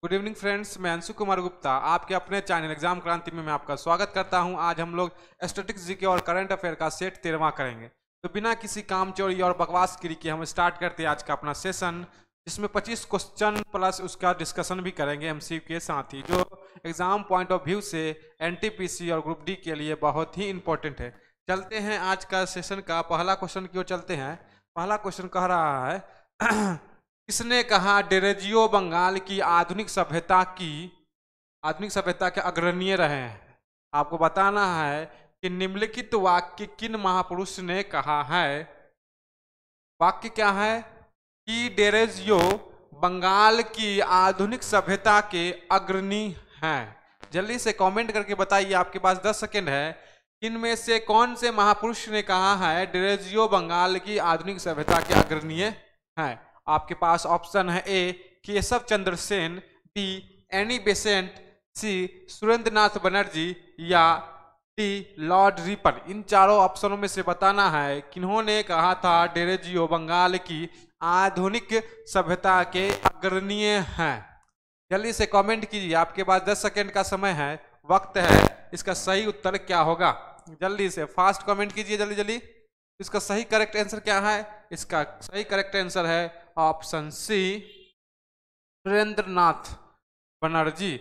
Good evening friends, मैं अंशु कुमार गुप्ता आपके अपने चैनल एग्जाम क्रांति में मैं आपका स्वागत करता हूं। आज हम लोग स्टैटिस्टिक्स जीके और करंट अफेयर का सेट 13वां करेंगे। तो बिना किसी काम चोरी और बकवास गिरी के हम स्टार्ट करते हैं आज का अपना सेशन, जिसमें 25 क्वेश्चन प्लस उसका डिस्कशन भी करेंगे एमसीक्यू के साथ ही, जो एग्जाम पॉइंट ऑफ व्यू से एनटीपीसी और ग्रुप डी के लिए बहुत ही इंपॉर्टेंट है। चलते हैं आज का सेशन का पहला क्वेश्चन की ओर चलते हैं। पहला क्वेश्चन कह रहा है किसने कहा डेरेजियो बंगाल की आधुनिक सभ्यता के अग्रणीय रहे हैं। आपको बताना है कि निम्नलिखित वाक्य किन महापुरुष ने कहा है। वाक्य क्या है कि डेरेजियो बंगाल की आधुनिक सभ्यता के अग्रणी हैं। जल्दी से कमेंट करके बताइए, आपके पास 10 सेकेंड है। इनमें से कौन से महापुरुष ने कहा है डेरेजियो बंगाल की आधुनिक सभ्यता के अग्रणीय हैं। आपके पास ऑप्शन है ए Keshav Chandra Sen, be Annie Besant, सी सुरेंद्रनाथ बनर्जी या डी लॉर्ड रिपन। इन चारों ऑप्शनों में से बताना है किन्होंने कहा था डेरेजियो बंगाल की आधुनिक सभ्यता के अग्रणीय हैं। जल्दी से कमेंट कीजिए, आपके पास 10 सेकेंड का समय है, वक्त है। इसका सही उत्तर क्या होगा? जल्दी से फास्ट कमेंट कीजिए, जल्दी जल्दी। इसका सही करेक्ट आंसर क्या है? इसका सही करेक्ट आंसर है ऑप्शन सी सुरेंद्रनाथ बनर्जी।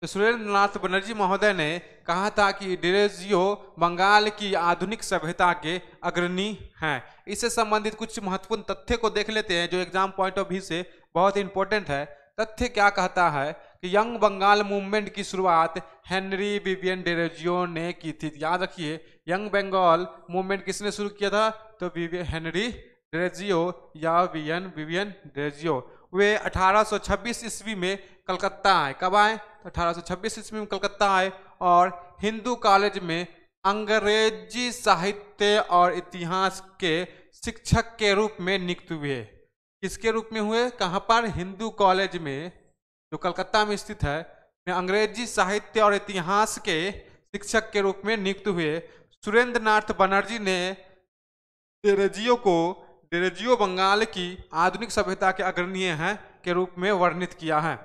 तो सुरेंद्रनाथ बनर्जी महोदय ने कहा था कि डेरेजियो बंगाल की आधुनिक सभ्यता के अग्रणी हैं। इससे संबंधित कुछ महत्वपूर्ण तथ्य को देख लेते हैं जो एग्जाम पॉइंट ऑफ व्यू से बहुत इंपॉर्टेंट है। तथ्य क्या कहता है कि यंग बंगाल मूवमेंट की शुरुआत हेनरी विवियन डेरेजियो ने की थी। याद रखिए, यंग बंगाल मूवमेंट किसने शुरू किया था? तो हेनरी डेरेजियो या विवियन डेरेजियो। वे 1826 ईस्वी में कलकत्ता आए। कब आए? 1826 ईस्वी में कलकत्ता आए और हिंदू कॉलेज में अंग्रेजी साहित्य और इतिहास के शिक्षक के रूप में नियुक्त हुए। किसके रूप में हुए? कहाँ पर? हिंदू कॉलेज में, जो कलकत्ता में स्थित है, में अंग्रेजी साहित्य और इतिहास के शिक्षक के रूप में नियुक्त हुए। सुरेंद्रनाथ बनर्जी ने डेरेजियो बंगाल की आधुनिक सभ्यता के अग्रणीय हैं के रूप में वर्णित किया है।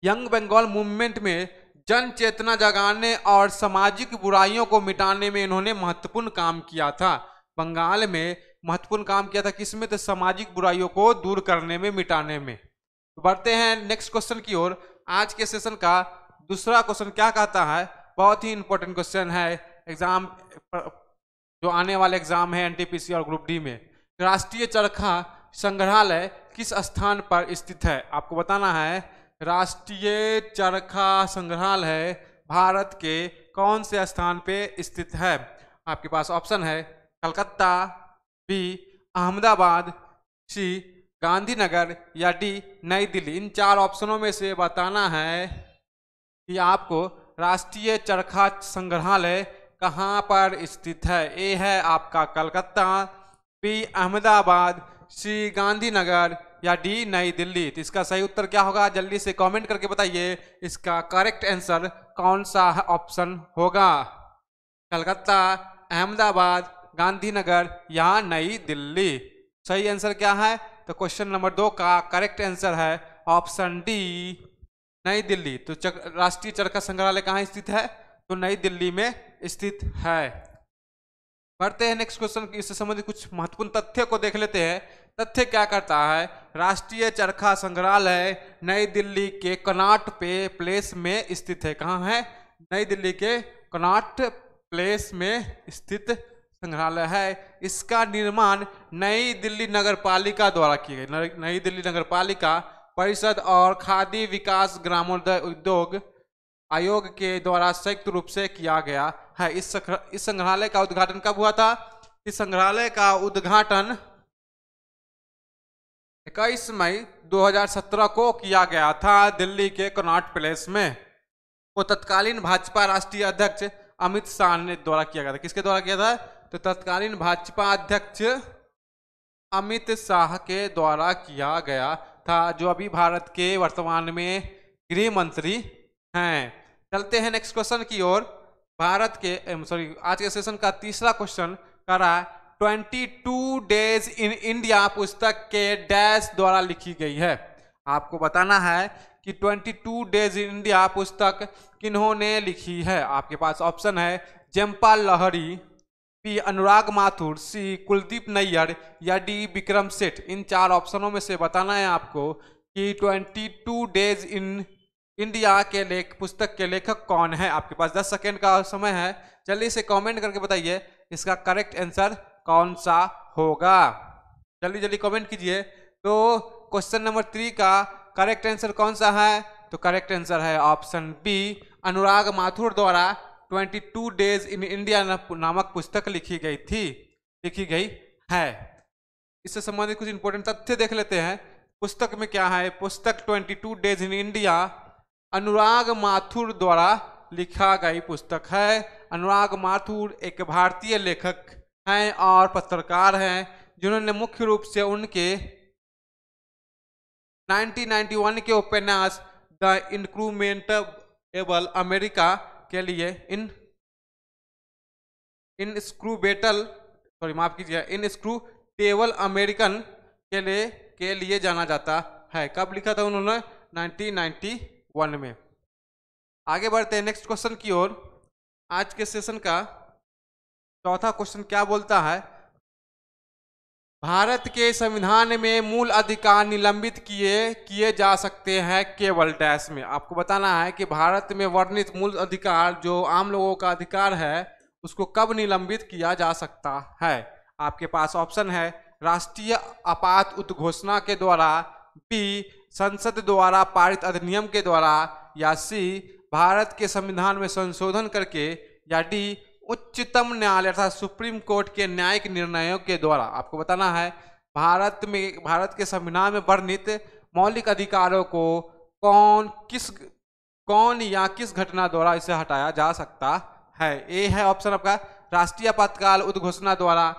यंग बंगाल मूवमेंट में जन चेतना जगाने और सामाजिक बुराइयों को मिटाने में इन्होंने महत्वपूर्ण काम किया था। बंगाल में महत्वपूर्ण काम किया था किसमें? तो सामाजिक बुराइयों को दूर करने में, मिटाने में। बढ़ते हैं नेक्स्ट क्वेश्चन की ओर। आज के सेशन का दूसरा क्वेश्चन क्या कहता है? बहुत ही इंपॉर्टेंट क्वेश्चन है एग्जाम, जो आने वाले एग्जाम है एनटीपीसी और ग्रुप डी में। राष्ट्रीय चरखा संग्रहालय किस स्थान पर स्थित है? आपको बताना है राष्ट्रीय चरखा संग्रहालय भारत के कौन से स्थान पे स्थित है। आपके पास ऑप्शन है कलकत्ता, बी अहमदाबाद, सी गांधीनगर या डी नई दिल्ली। इन चार ऑप्शनों में से बताना है कि आपको राष्ट्रीय चरखा संग्रहालय कहाँ पर स्थित है। ए है आपका कलकत्ता, बी अहमदाबाद, सी गांधीनगर या डी नई दिल्ली। तो इसका सही उत्तर क्या होगा? जल्दी से कमेंट करके बताइए, इसका करेक्ट आंसर कौन सा ऑप्शन होगा? कलकत्ता, अहमदाबाद, गांधीनगर या नई दिल्ली। सही आंसर क्या है? तो क्वेश्चन नंबर 2 का करेक्ट आंसर है ऑप्शन डी नई दिल्ली। तो राष्ट्रीय चरखा संग्रहालय कहाँ स्थित है? तो नई दिल्ली में स्थित है। बढ़ते हैं नेक्स्ट क्वेश्चन। इससे संबंधित कुछ महत्वपूर्ण तथ्य को देख लेते हैं। तथ्य क्या करता है? राष्ट्रीय चरखा संग्रहालय नई दिल्ली के कनॉट प्लेस में स्थित है। कहाँ है? नई दिल्ली के कनॉट प्लेस में स्थित संग्रहालय है। इसका निर्माण नई दिल्ली नगर पालिका द्वारा किया गया। नई दिल्ली नगर पालिका परिषद और खादी विकास ग्रामोदय उद्योग आयोग के द्वारा संयुक्त रूप से किया गया है। इस संग्रहालय का उद्घाटन कब हुआ था? इस संग्रहालय का उद्घाटन 21 मई 2017 को किया गया था दिल्ली के कनॉट प्लेस में। वो तत्कालीन भाजपा राष्ट्रीय अध्यक्ष अमित शाह ने द्वारा किया गया था। किसके द्वारा किया था? तो तत्कालीन भाजपा अध्यक्ष अमित शाह के द्वारा किया गया था, जो अभी भारत के वर्तमान में गृह मंत्री हैं। चलते हैं नेक्स्ट क्वेश्चन की ओर। भारत के आज के सेशन का तीसरा क्वेश्चन कर रहा है 22 डेज इन इंडिया पुस्तक के डैश द्वारा लिखी गई है। आपको बताना है कि 22 डेज इन इंडिया पुस्तक किन्होंने लिखी है। आपके पास ऑप्शन है जयपाल लाहिड़ी, बी अनुराग माथुर, सी कुलदीप नैयर या डी विक्रम सेठ। इन 4 ऑप्शनों में से बताना है आपको कि 22 डेज इन इंडिया के पुस्तक के लेखक कौन है। आपके पास 10 सेकेंड का समय है, जल्दी से कमेंट करके बताइए इसका करेक्ट आंसर कौन सा होगा। जल्दी जल्दी कमेंट कीजिए। तो क्वेश्चन नंबर 3 का करेक्ट आंसर कौन सा है? तो करेक्ट आंसर है ऑप्शन बी, अनुराग माथुर द्वारा 22 डेज इन इंडिया नामक पुस्तक लिखी गई है। इससे संबंधित कुछ इंपॉर्टेंट तथ्य देख लेते हैं। पुस्तक में क्या है? पुस्तक 22 डेज इन इंडिया अनुराग माथुर द्वारा लिखा गई पुस्तक है। अनुराग माथुर एक भारतीय लेखक हैं और पत्रकार हैं, जिन्होंने मुख्य रूप से उनके 1991 के उपन्यास द इनक्रूमेंटेबल अमेरिका के लिए इनस्क्रूटेबल अमेरिकन के लिए जाना जाता है। कब लिखा था उन्होंने? 1991 में। आगे बढ़ते हैं नेक्स्ट क्वेश्चन की ओर। आज के सेशन का चौथा क्वेश्चन क्या बोलता है? भारत के संविधान में मूल अधिकार निलंबित किए जा सकते हैं केवल डैश में। आपको बताना है कि भारत में वर्णित मूल अधिकार जो आम लोगों का अधिकार है उसको कब निलंबित किया जा सकता है। आपके पास ऑप्शन है राष्ट्रीय आपात उद्घोषणा के द्वारा, बी संसद द्वारा पारित अधिनियम के द्वारा, या सी भारत के संविधान में संशोधन करके, या डी उच्चतम न्यायालय अर्थात सुप्रीम कोर्ट के न्यायिक निर्णयों के द्वारा। आपको बताना है भारत के संविधान में वर्णित मौलिक अधिकारों को कौन या किस घटना द्वारा इसे हटाया जा सकता है। ए है ऑप्शन आपका राष्ट्रीय आपातकाल उद्घोषणा द्वारा,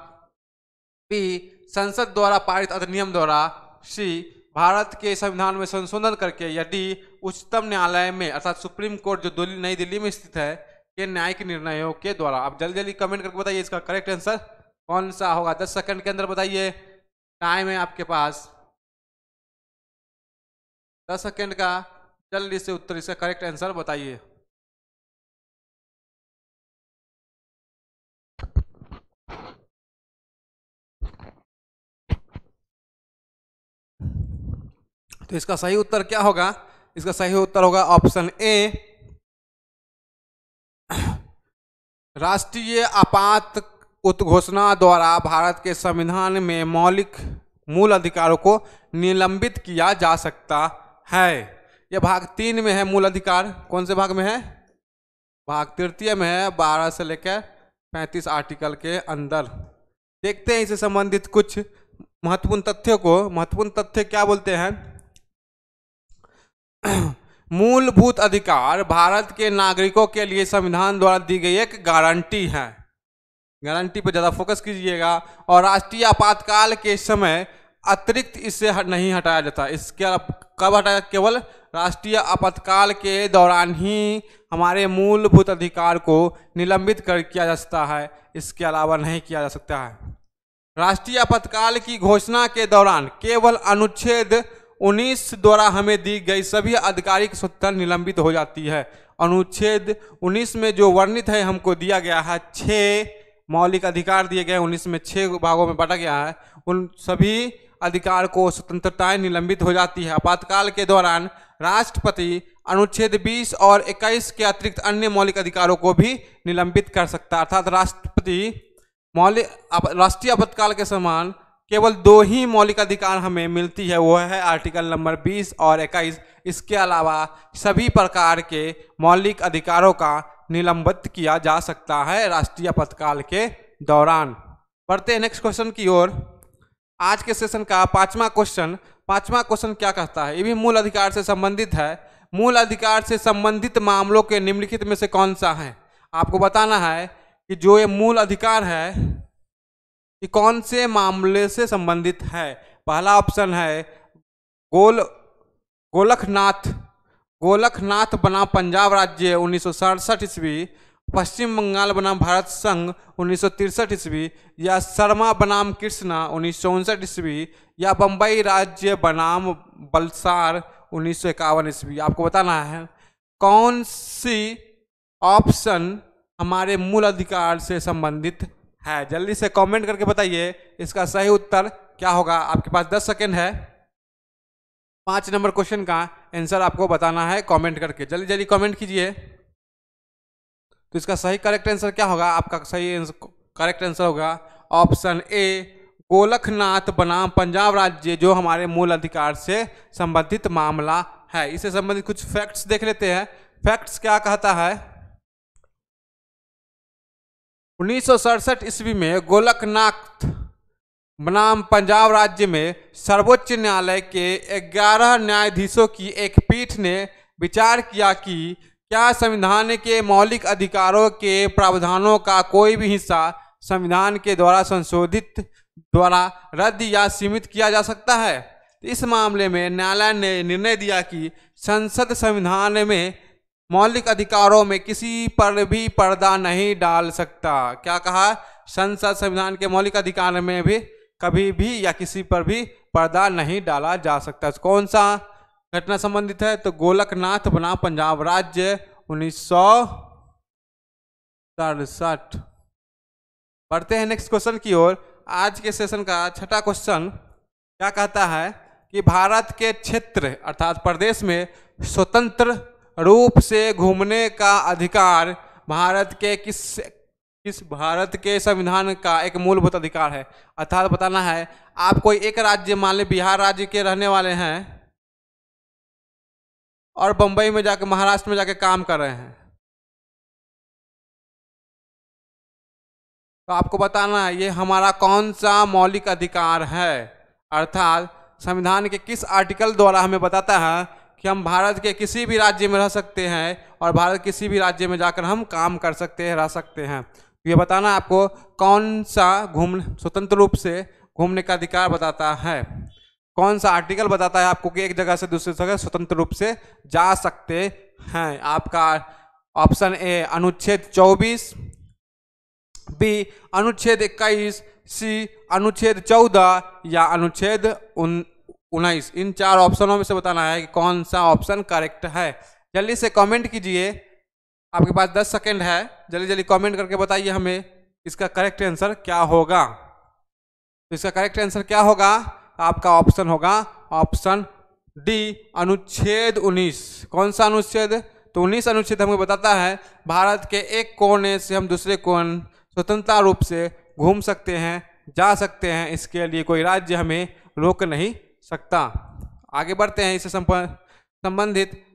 बी संसद द्वारा पारित अधिनियम द्वारा, सी भारत के संविधान में संशोधन करके, या डी उच्चतम न्यायालय में अर्थात सुप्रीम कोर्ट जो नई दिल्ली में स्थित है के न्यायिक निर्णयों के द्वारा। आप जल्दी जल्दी कमेंट करके बताइए इसका करेक्ट आंसर कौन सा होगा। 10 सेकंड के अंदर बताइए, टाइम है आपके पास 10 सेकंड का। जल्दी से उत्तर इसका करेक्ट आंसर बताइए। तो इसका सही उत्तर क्या होगा? इसका सही उत्तर होगा ऑप्शन ए, राष्ट्रीय आपात उद्घोषणा द्वारा भारत के संविधान में मूल अधिकारों को निलंबित किया जा सकता है। यह भाग 3 में है मूल अधिकार। कौन से भाग में है? भाग 3 में है, 12 से लेकर 35 आर्टिकल के अंदर। देखते हैं इससे संबंधित कुछ महत्वपूर्ण तथ्यों को। महत्वपूर्ण तथ्य क्या बोलते हैं? मूलभूत अधिकार भारत के नागरिकों के लिए संविधान द्वारा दी गई एक गारंटी है। गारंटी पर ज्यादा फोकस कीजिएगा। और राष्ट्रीय आपातकाल के समय अतिरिक्त इससे नहीं हटाया जाता। इसके कब हटाया? केवल राष्ट्रीय आपातकाल के दौरान ही हमारे मूलभूत अधिकार को निलंबित किया जा सकता है, इसके अलावा नहीं किया जा सकता है। राष्ट्रीय आपातकाल की घोषणा के दौरान केवल अनुच्छेद 19 द्वारा हमें दी गई सभी आधिकारिक स्वतंत्रता निलंबित हो जाती है। अनुच्छेद 19 में जो वर्णित है हमको दिया गया है 6 मौलिक अधिकार दिए गए, 19 में 6 भागों में बांटा गया है। उन सभी अधिकार को स्वतंत्रताएं निलंबित हो जाती है। आपातकाल के दौरान राष्ट्रपति अनुच्छेद 20 और 21 के अतिरिक्त अन्य मौलिक अधिकारों को भी निलंबित कर सकता है। अर्थात राष्ट्रपति राष्ट्रीय आपातकाल के समान केवल 2 ही मौलिक अधिकार हमें मिलती है, वो है आर्टिकल नंबर 20 और 21। इसके अलावा सभी प्रकार के मौलिक अधिकारों का निलंबित किया जा सकता है राष्ट्रीय आपातकाल के दौरान। बढ़ते हैं नेक्स्ट क्वेश्चन की ओर। आज के सेशन का पांचवा क्वेश्चन क्या कहता है? ये भी मूल अधिकार से संबंधित है। मूल अधिकार से संबंधित मामलों के निम्नलिखित में से कौन सा है? आपको बताना है कि जो ये मूल अधिकार है कि कौन से मामले से संबंधित है। पहला ऑप्शन है गोलखनाथ बनाम पंजाब राज्य 1967 ईस्वी। पश्चिम बंगाल बनाम भारत संघ 1963 ईस्वी, या शर्मा बनाम कृष्णा 1959 ईस्वी, या बम्बई राज्य बनाम बलसार 1951 ईस्वी। आपको बताना है कौन सी ऑप्शन हमारे मूल अधिकार से संबंधित है। जल्दी से कमेंट करके बताइए इसका सही उत्तर क्या होगा। आपके पास 10 सेकेंड है 5 नंबर क्वेश्चन का आंसर आपको बताना है कमेंट करके। जल्दी जल्दी कमेंट कीजिए। तो इसका सही करेक्ट आंसर क्या होगा। आपका सही करेक्ट आंसर होगा ऑप्शन ए, गोलखनाथ बनाम पंजाब राज्य, जो हमारे मूल अधिकार से संबंधित मामला है। इससे संबंधित कुछ फैक्ट्स देख लेते हैं। फैक्ट्स क्या कहता है। 1967 ईस्वी में गोलखनाथ बनाम पंजाब राज्य में सर्वोच्च न्यायालय के 11 न्यायाधीशों की एक पीठ ने विचार किया कि क्या संविधान के मौलिक अधिकारों के प्रावधानों का कोई भी हिस्सा संविधान के द्वारा संशोधित द्वारा रद्द या सीमित किया जा सकता है। इस मामले में न्यायालय ने निर्णय दिया कि संसद संविधान में मौलिक अधिकारों में किसी पर भी पर्दा नहीं डाल सकता। क्या कहा। संसद संविधान के मौलिक अधिकार में भी कभी भी या किसी पर भी पर्दा नहीं डाला जा सकता। कौन सा घटना संबंधित है। तो गोलखनाथ बनाम पंजाब राज्य 1967। बढ़ते हैं नेक्स्ट क्वेश्चन की ओर। आज के सेशन का छठा क्वेश्चन क्या कहता है कि भारत के क्षेत्र अर्थात प्रदेश में स्वतंत्र रूप से घूमने का अधिकार भारत के संविधान का एक मूलभूत अधिकार है। अर्थात बताना है आप कोई एक राज्य मान लें बिहार राज्य के रहने वाले हैं और बंबई में जाके महाराष्ट्र में जाके काम कर रहे हैं, तो आपको बताना है ये हमारा कौन सा मौलिक अधिकार है। अर्थात संविधान के किस आर्टिकल द्वारा हमें बताता है कि हम भारत के किसी भी राज्य में रह सकते हैं और भारत किसी भी राज्य में जाकर हम काम कर सकते हैं, रह सकते हैं। ये बताना आपको कौन सा स्वतंत्र रूप से घूमने का अधिकार बताता है। कौन सा आर्टिकल बताता है आपको कि एक जगह से दूसरी जगह स्वतंत्र रूप से जा सकते हैं। आपका ऑप्शन ए अनुच्छेद 24, बी अनुच्छेद 21, सी अनुच्छेद 14 या अनुच्छेद 19। इन 4 ऑप्शनों में से बताना है कि कौन सा ऑप्शन करेक्ट है। जल्दी से कमेंट कीजिए। आपके पास 10 सेकेंड है। जल्दी जल्दी कमेंट करके बताइए हमें इसका करेक्ट आंसर क्या होगा। तो इसका करेक्ट आंसर क्या होगा। आपका ऑप्शन होगा ऑप्शन डी अनुच्छेद 19। कौन सा अनुच्छेद। तो 19 अनुच्छेद हमें बताता है भारत के एक कोने से हम दूसरे कोने स्वतंत्रता रूप से घूम सकते हैं, जा सकते हैं। इसके लिए कोई राज्य हमें रोक नहीं सकता। आगे बढ़ते हैं। इससे संबंधित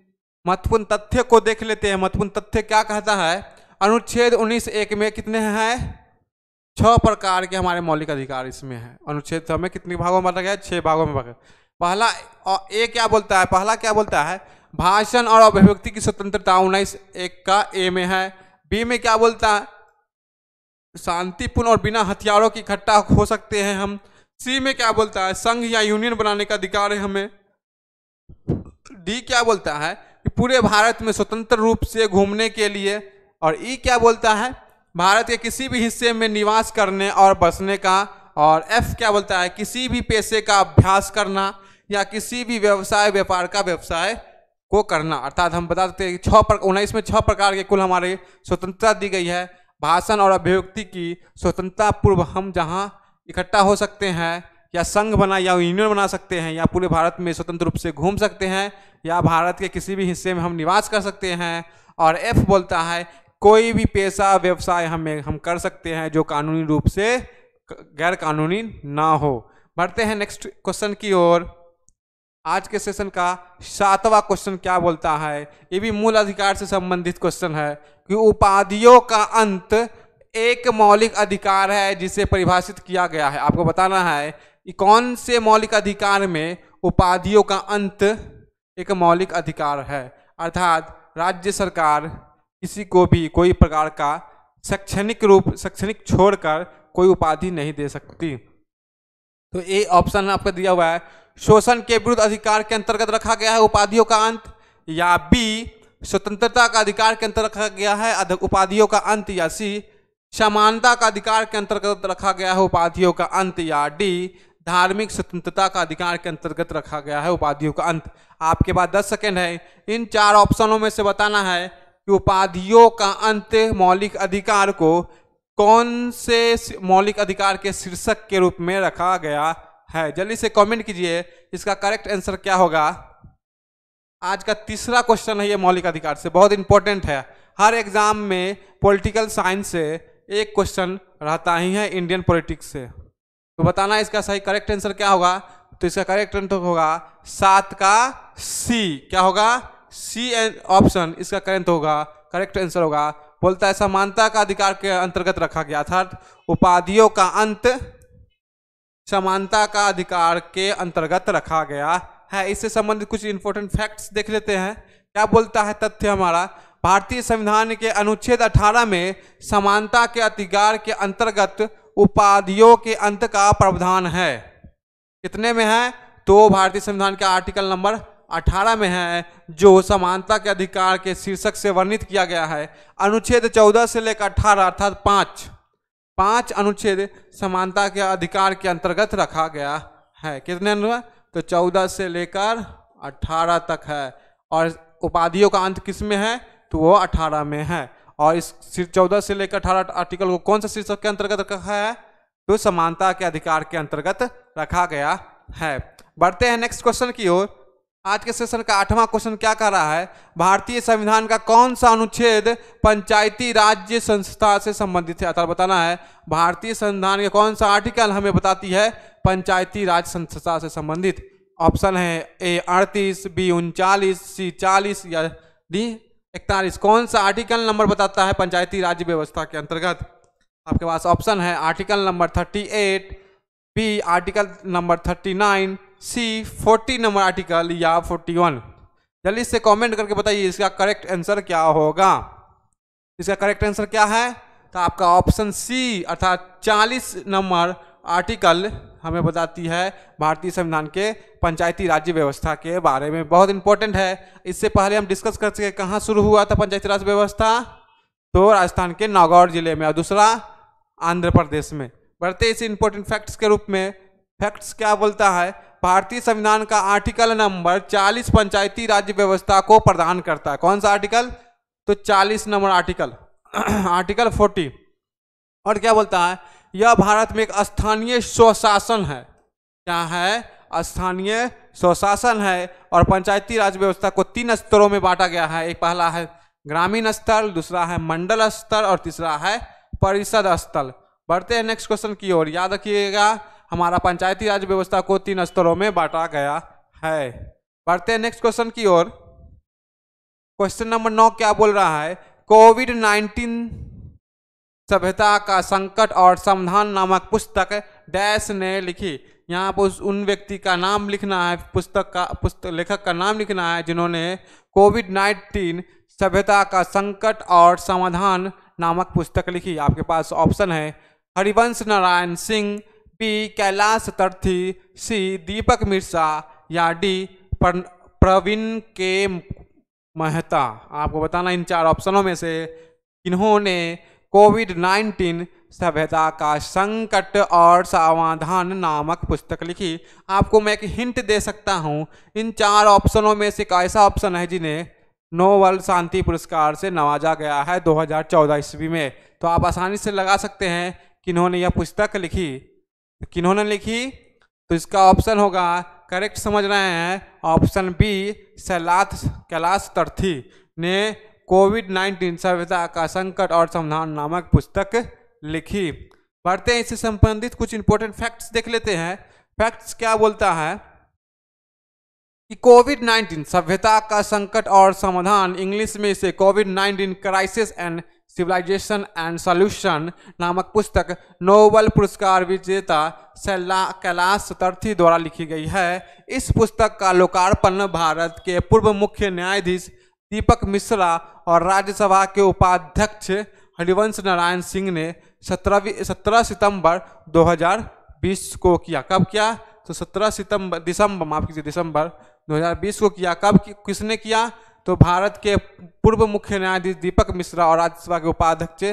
महत्वपूर्ण तथ्य को देख लेते हैं। महत्वपूर्ण तथ्य क्या कहता है। अनुच्छेद 19(1) में कितने हैं 6 प्रकार के हमारे मौलिक अधिकार इसमें है। अनुच्छेद हमें कितने भागों में बांटा गया है 6 भागों में बांटा। पहला ए क्या बोलता है। पहला क्या बोलता है भाषण और अभिव्यक्ति की स्वतंत्रता 19(1) का ए में है। बी में क्या बोलता है शांतिपूर्ण और बिना हथियारों की इकट्ठा हो सकते हैं हम। सी में क्या बोलता है संघ या यूनियन बनाने का अधिकार है हमें। डी क्या बोलता है कि पूरे भारत में स्वतंत्र रूप से घूमने के लिए। और ई क्या बोलता है भारत के किसी भी हिस्से में निवास करने और बसने का। और एफ क्या बोलता है किसी भी पेशे का अभ्यास करना या किसी भी व्यवसाय व्यापार का व्यवसाय को करना। अर्थात हम बता सकते हैं कि 19 में 6 प्रकार के कुल हमारे स्वतंत्रता दी गई है। भाषण और अभिव्यक्ति की स्वतंत्रता पूर्व हम जहां इकट्ठा हो सकते हैं या संघ बना या यूनियन बना सकते हैं या पूरे भारत में स्वतंत्र रूप से घूम सकते हैं या भारत के किसी भी हिस्से में हम निवास कर सकते हैं। और एफ बोलता है कोई भी पेशा व्यवसाय हम कर सकते हैं जो कानूनी रूप से गैर कानूनी ना हो। बढ़ते हैं नेक्स्ट क्वेश्चन की ओर। आज के सेशन का 7वां क्वेश्चन क्या बोलता है। ये भी मूल अधिकार से संबंधित क्वेश्चन है कि उपाधियों का अंत एक मौलिक अधिकार है जिसे परिभाषित किया गया है। आपको बताना है कि कौन से मौलिक अधिकार में उपाधियों का अंत एक मौलिक अधिकार है। अर्थात राज्य सरकार किसी को भी कोई प्रकार का शैक्षणिक छोड़कर कोई उपाधि नहीं दे सकती। तो ए ऑप्शन आपको दिया हुआ है शोषण के विरुद्ध अधिकार के अंतर्गत रखा गया है उपाधियों का अंत, या बी स्वतंत्रता का अधिकार के अंतर्गत रखा गया है उपाधियों का अंत, या सी समानता का अधिकार के अंतर्गत रखा गया है उपाधियों का अंत, या डी धार्मिक स्वतंत्रता का अधिकार के अंतर्गत रखा गया है उपाधियों का अंत। आपके पास 10 सेकंड है, इन 4 ऑप्शनों में से बताना है कि उपाधियों का अंत मौलिक अधिकार को कौन से मौलिक अधिकार के शीर्षक के रूप में रखा गया है। जल्दी से कमेंट कीजिए इसका करेक्ट आंसर क्या होगा। आज का तीसरा क्वेश्चन है ये मौलिक अधिकार से, बहुत इंपॉर्टेंट है। हर एग्जाम में पॉलिटिकल साइंस से एक क्वेश्चन रहता ही है इंडियन पॉलिटिक्स से, तो बताना इसका सही करेक्ट आंसर क्या होगा। तो इसका करेक्ट आंसर होगा 7 का सी। क्या होगा? सी ऑप्शन इसका करेक्ट आंसर होगा। बोलता है समानता का अधिकार के अंतर्गत रखा गया, अर्थात उपाधियों का अंत समानता का अधिकार के अंतर्गत रखा गया है। इससे संबंधित कुछ इंपॉर्टेंट फैक्ट्स देख लेते हैं। क्या बोलता है तथ्य हमारा, भारतीय संविधान के अनुच्छेद 18 में समानता के अधिकार के अंतर्गत उपाधियों के अंत का प्रावधान है। कितने में है? तो भारतीय संविधान के आर्टिकल नंबर 18 में है, जो समानता के अधिकार के शीर्षक से वर्णित किया गया है। अनुच्छेद 14 से लेकर 18 अर्थात 5 अनुच्छेद समानता के अधिकार के अंतर्गत रखा गया है। कितने? तो 14 से लेकर 18 तक है। और उपाधियों का अंत किस में है? तो वो 18 में है। और इस 14 से लेकर 18 आर्टिकल को कौन सा शीर्षक के अंतर्गत रखा है? तो समानता के अधिकार के अंतर्गत रखा गया है। बढ़ते हैं नेक्स्ट क्वेश्चन की ओर। आज के सेशन का 8वां क्वेश्चन क्या कह रहा है, भारतीय संविधान का कौन सा अनुच्छेद पंचायती राज्य संस्था से संबंधित है। अर्थात बताना है भारतीय संविधान के कौन सा आर्टिकल हमें बताती है पंचायती राज संस्था से संबंधित। ऑप्शन है ए 38, बी 39, सी 40 या डी 41। कौन सा आर्टिकल नंबर बताता है पंचायती राज्य व्यवस्था के अंतर्गत? आपके पास ऑप्शन है article number 38, B article number 39, C 40 number article या 41। जल्दी से कमेंट करके बताइए इसका करेक्ट आंसर क्या होगा। इसका करेक्ट आंसर क्या है? तो आपका ऑप्शन सी अर्थात 40 नंबर आर्टिकल हमें बताती है भारतीय संविधान के पंचायती राज्य व्यवस्था के बारे में। बहुत इंपॉर्टेंट है। इससे पहले हम डिस्कस कर सके कहाँ शुरू हुआ था पंचायती राज व्यवस्था, तो राजस्थान के नागौर जिले में, और दूसरा आंध्र प्रदेश में। बढ़ते इस इंपॉर्टेंट फैक्ट्स के रूप में। फैक्ट्स क्या बोलता है, भारतीय संविधान का आर्टिकल नंबर 40 पंचायती राज्य व्यवस्था को प्रदान करता है। कौन सा आर्टिकल? तो 40 नंबर आर्टिकल आर्टिकल 40। और क्या बोलता है, यह भारत में एक स्थानीय स्वशासन है। क्या है? स्थानीय स्वशासन है। और पंचायती राज व्यवस्था को 3 स्तरों में बांटा गया है। एक पहला है ग्रामीण स्तर, दूसरा है मंडल स्तर और तीसरा है परिषद स्तर। बढ़ते हैं नेक्स्ट क्वेश्चन की ओर। याद रखिएगा हमारा पंचायती राज व्यवस्था को 3 स्तरों में बांटा गया है। बढ़ते हैं नेक्स्ट क्वेश्चन की ओर। क्वेश्चन नंबर 9 क्या बोल रहा है, कोविड-19 सभ्यता का संकट और समाधान नामक पुस्तक डैश ने लिखी। यहाँ पर उन व्यक्ति का नाम लिखना है, पुस्तक लेखक का नाम लिखना है जिन्होंने कोविड-19 सभ्यता का संकट और समाधान नामक पुस्तक लिखी। आपके पास ऑप्शन है हरिवंश नारायण सिंह, बी कैलाश तर्थी, सी दीपक मिश्रा या डी प्रवीण के मेहता। आपको बताना इन 4 ऑप्शनों में से इन्होंने कोविड-19 सभ्यता का संकट और समाधान नामक पुस्तक लिखी। आपको मैं एक हिंट दे सकता हूं, इन 4 ऑप्शनों में से एक ऐसा ऑप्शन है जिन्हें नोबेल शांति पुरस्कार से नवाजा गया है 2014 ईस्वी में। तो आप आसानी से लगा सकते हैं किन्होंने यह पुस्तक लिखी। किन्होंने लिखी? तो इसका ऑप्शन होगा, करेक्ट समझ रहे हैं, ऑप्शन बी कैलाश तर्थी ने कोविड-19 सभ्यता का संकट और समाधान नामक पुस्तक लिखी। बढ़ते हैं इससे संबंधित कुछ इंपॉर्टेंट फैक्ट्स देख लेते हैं। फैक्ट्स क्या बोलता है कि कोविड-19 सभ्यता का संकट और समाधान, इंग्लिश में इसे कोविड-19 crisis and civilization and solution नामक पुस्तक नोबेल पुरस्कार विजेता कैलाश तर्थी द्वारा लिखी गई है। इस पुस्तक का लोकार्पण भारत के पूर्व मुख्य न्यायाधीश दीपक मिश्रा और राज्यसभा के उपाध्यक्ष हरिवंश नारायण सिंह ने 17 सितंबर 2020 को किया। कब किया? तो 17 दिसंबर 2020 को किया। कब किसने किया? तो भारत के पूर्व मुख्य न्यायाधीश दीपक मिश्रा और राज्यसभा के उपाध्यक्ष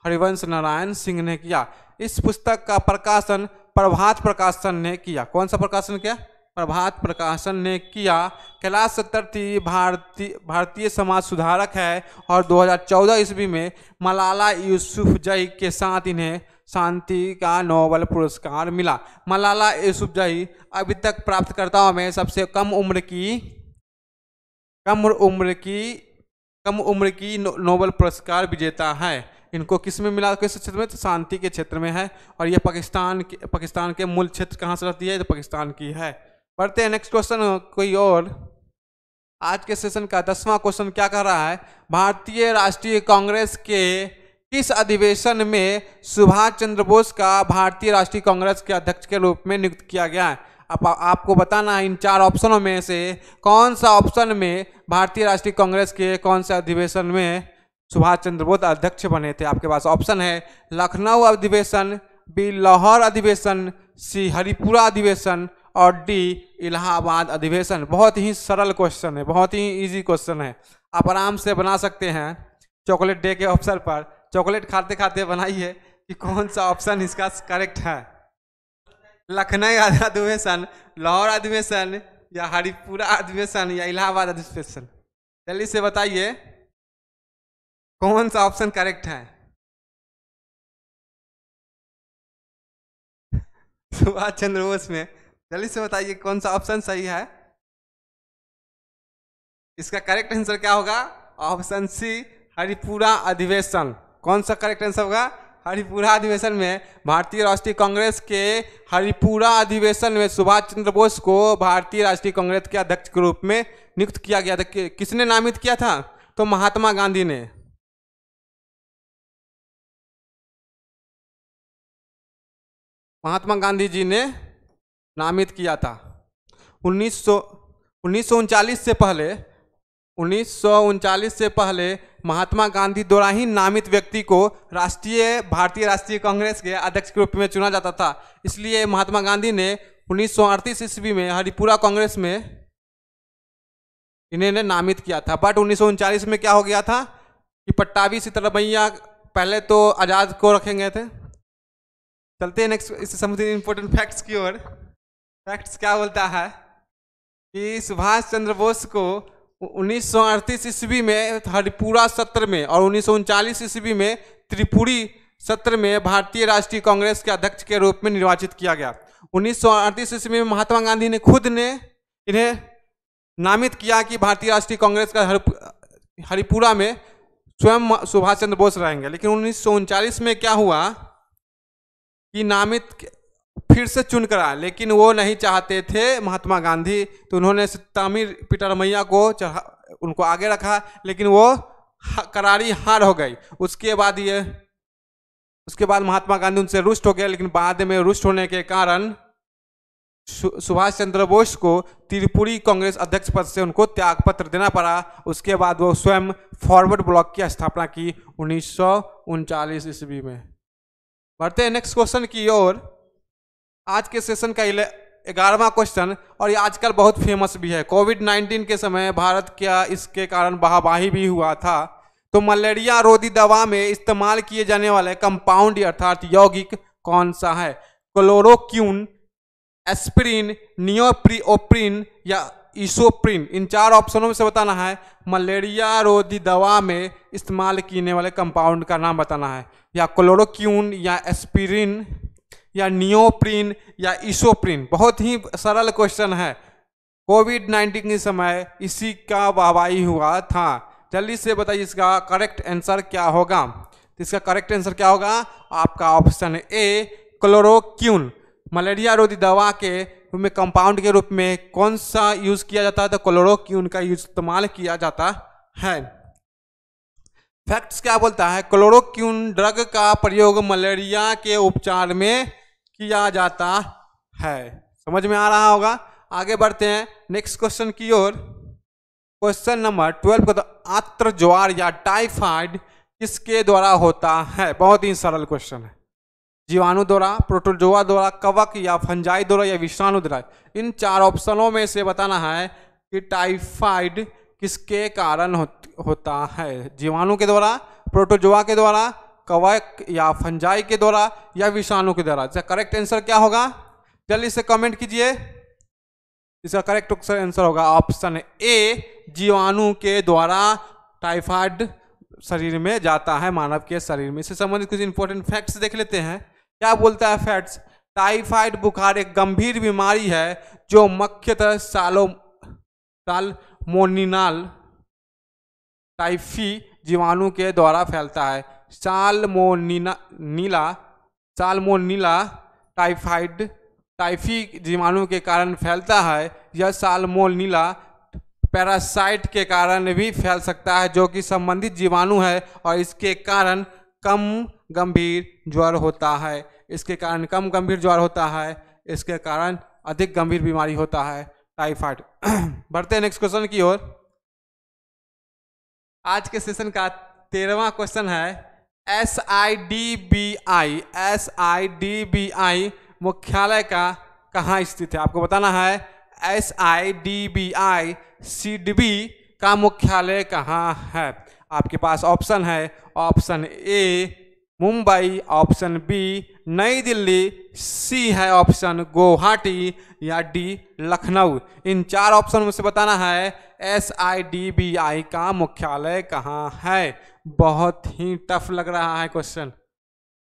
हरिवंश नारायण सिंह ने किया। इस पुस्तक का प्रकाशन प्रभात प्रकाशन ने किया। कौन सा प्रकाशन किया? प्रभात प्रकाशन ने किया। कैलाश सत्यार्थी भारतीय समाज सुधारक है और 2014 ईस्वी में मलाला यूसुफजई के साथ इन्हें शांति का नोबेल पुरस्कार मिला। मलाला यूसुफजई अभी तक प्राप्तकर्ताओं में सबसे कम उम्र की नोबेल पुरस्कार विजेता है। इनको किस में मिला? किस क्षेत्र में? तो शांति के क्षेत्र में है। और ये पाकिस्तान के मूल क्षेत्र कहाँ से रहती है? तो पाकिस्तान की है। पढ़ते हैं नेक्स्ट क्वेश्चन कोई और। आज के सेशन का 10वां क्वेश्चन क्या कह रहा है? भारतीय राष्ट्रीय कांग्रेस के किस अधिवेशन में सुभाष चंद्र बोस का भारतीय राष्ट्रीय कांग्रेस के अध्यक्ष के रूप में नियुक्त किया गया है? अब आपको बताना है इन 4 ऑप्शनों में से कौन सा ऑप्शन में भारतीय राष्ट्रीय कांग्रेस के कौन से अधिवेशन में सुभाष चंद्र बोस अध्यक्ष बने थे। आपके पास ऑप्शन है लखनऊ अधिवेशन, बी लाहौर अधिवेशन, सी हरिपुरा अधिवेशन और डी इलाहाबाद अधिवेशन। बहुत ही सरल क्वेश्चन है, बहुत ही इजी क्वेश्चन है, आप आराम से बना सकते हैं। चॉकलेट डे के अवसर पर चॉकलेट खाते खाते बनाइए कि कौन सा ऑप्शन इसका करेक्ट है। लखनऊ अधिवेशन, लाहौर अधिवेशन या हरिपुरा अधिवेशन या इलाहाबाद अधिवेशन? जल्दी से बताइए कौन सा ऑप्शन करेक्ट है। सुभाष चंद्र बोस में जल्दी से बताइए कौन सा ऑप्शन सही है। इसका करेक्ट आंसर क्या होगा? ऑप्शन सी हरिपुरा अधिवेशन। कौन सा करेक्ट आंसर होगा? हरिपुरा अधिवेशन में भारतीय राष्ट्रीय कांग्रेस के हरिपुरा अधिवेशन में सुभाष चंद्र बोस को भारतीय राष्ट्रीय कांग्रेस के अध्यक्ष के रूप में नियुक्त किया गया था। किसने नामित किया था? तो महात्मा गांधी ने। महात्मा गांधी जी ने नामित किया था। 1939 से पहले महात्मा गांधी द्वारा ही नामित व्यक्ति को भारतीय राष्ट्रीय कांग्रेस के अध्यक्ष के रूप में चुना जाता था। इसलिए महात्मा गांधी ने 1938 ईस्वी में हरिपुरा कांग्रेस में इन्हें नामित किया था। बट 1939 में क्या हो गया था कि पट्टाभी सितरमैया पहले तो आजाद को रखे गए थे। चलते हैं नेक्स्ट इससे संबंधित इंपॉर्टेंट फैक्ट्स की ओर। फैक्ट्स क्या बोलता है कि सुभाष चंद्र बोस को 1938 ईस्वी में हरिपुरा सत्र में और 1939 ईस्वी में त्रिपुरी सत्र में भारतीय राष्ट्रीय कांग्रेस के अध्यक्ष के रूप में निर्वाचित किया गया। 1938 ईस्वी में महात्मा गांधी ने खुद ने इन्हें नामित किया कि भारतीय राष्ट्रीय कांग्रेस का हरिपुरा में स्वयं सुभाष चंद्र बोस रहेंगे। लेकिन 1939 में क्या हुआ कि नामित फिर से चुन कर आए, लेकिन वो नहीं चाहते थे महात्मा गांधी, तो उन्होंने तमिल पिटरमैया को उनको आगे रखा, लेकिन वो करारी हार हो गई। उसके बाद महात्मा गांधी उनसे रुष्ट हो गए, लेकिन बाद में रुष्ट होने के कारण सुभाष चंद्र बोस को त्रिपुरी कांग्रेस अध्यक्ष पद से उनको त्यागपत्र देना पड़ा। उसके बाद वो स्वयं फॉरवर्ड ब्लॉक की स्थापना की 1939 ईस्वी में। बढ़ते हैं नेक्स्ट क्वेश्चन की ओर। आज के सेशन का 11वां क्वेश्चन, और ये आजकल बहुत फेमस भी है। कोविड-19 के समय भारत क्या इसके कारण वाहवाही भी हुआ था। तो मलेरिया रोधी दवा में इस्तेमाल किए जाने वाले कंपाउंड अर्थात यौगिक कौन सा है? क्लोरोक्वीन, एस्पिरिन, नियोप्रिओप्रिन या इसोप्रिन। इन 4 ऑप्शनों में से बताना है मलेरिया रोधी दवा में इस्तेमाल किए वाले कंपाउंड का नाम बताना है। या क्लोरोक्वीन या एस्पिरिन या नियोप्रिन या इसोप्रिन। बहुत ही सरल क्वेश्चन है। कोविड-19 के समय इसी का वाहवाही हुआ था। जल्दी से बताइए इसका करेक्ट आंसर क्या होगा। इसका करेक्ट आंसर क्या होगा? आपका ऑप्शन ए क्लोरोक्वीन। मलेरिया रोधी दवा के में कंपाउंड के रूप में कौन सा यूज किया जाता है? तो क्लोरोक्वीन का इस्तेमाल किया जाता है। फैक्ट्स क्या बोलता है? क्लोरोक्वीन ड्रग का प्रयोग मलेरिया के उपचार में किया जाता है। समझ में आ रहा होगा। आगे बढ़ते हैं नेक्स्ट क्वेश्चन की ओर। क्वेश्चन नंबर 12 को, आंत्र ज्वार या टाइफाइड किसके द्वारा होता है? बहुत ही सरल क्वेश्चन है। जीवाणु द्वारा, प्रोटोजोआ द्वारा, कवक या फंजाई द्वारा या विषाणु द्वारा। इन 4 ऑप्शनों में से बताना है कि टाइफाइड किसके कारण होता है? जीवाणु के द्वारा, प्रोटोजोआ के द्वारा, कवक या फंजाई के द्वारा, या विषाणु के द्वारा? इसका करेक्ट आंसर क्या होगा? जल्दी से कमेंट कीजिए। इसका करेक्ट आंसर होगा ऑप्शन ए, जीवाणु के द्वारा टाइफाइड शरीर में जाता है, मानव के शरीर में। इससे संबंधित कुछ इंपॉर्टेंट फैक्ट्स देख लेते हैं। क्या बोलता है फैक्ट्स? टाइफाइड बुखार एक गंभीर बीमारी है जो मुख्यतः साल्मोनेला टाइफी जीवाणु के द्वारा फैलता है। साल्मोनेला टाइफी जीवाणु के कारण फैलता है। यह साल्मोनेला पैरासाइट के कारण भी फैल सकता है जो कि संबंधित जीवाणु है, और इसके कारण कम गंभीर ज्वर होता है। इसके कारण कम गंभीर ज्वर होता है, इसके कारण अधिक गंभीर बीमारी होता है टाइफाइड। बढ़ते हैं नेक्स्ट क्वेश्चन की ओर। आज के सेशन का 13वां क्वेश्चन है, SIDBI मुख्यालय का कहाँ स्थित है? आपको बताना है SIDBI सिडबी का मुख्यालय कहाँ है? आपके पास ऑप्शन है, option A Mumbai, option B New Delhi, सी है ऑप्शन गुवाहाटी, या डी लखनऊ। इन 4 ऑप्शन में से बताना है SIDBI का मुख्यालय कहाँ है। बहुत ही टफ लग रहा है क्वेश्चन,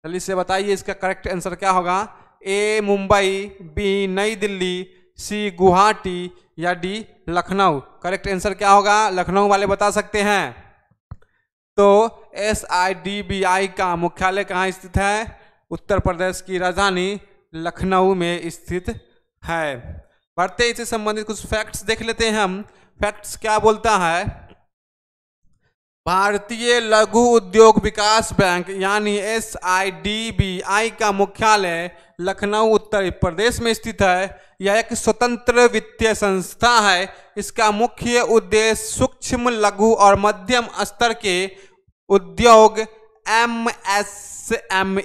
जल्दी से बताइए इसका करेक्ट आंसर क्या होगा? ए मुंबई, बी नई दिल्ली, सी गुवाहाटी, या डी लखनऊ। करेक्ट आंसर क्या होगा? लखनऊ वाले बता सकते हैं। तो SIDBI का मुख्यालय कहाँ स्थित है? उत्तर प्रदेश की राजधानी लखनऊ में स्थित है। बढ़ते इससे संबंधित कुछ फैक्ट्स देख लेते हैं हम। फैक्ट्स क्या बोलता है? भारतीय लघु उद्योग विकास बैंक यानी SIDBI का मुख्यालय लखनऊ उत्तर प्रदेश में स्थित है। यह एक स्वतंत्र वित्तीय संस्था है। इसका मुख्य उद्देश्य सूक्ष्म, लघु और मध्यम स्तर के उद्योग MSME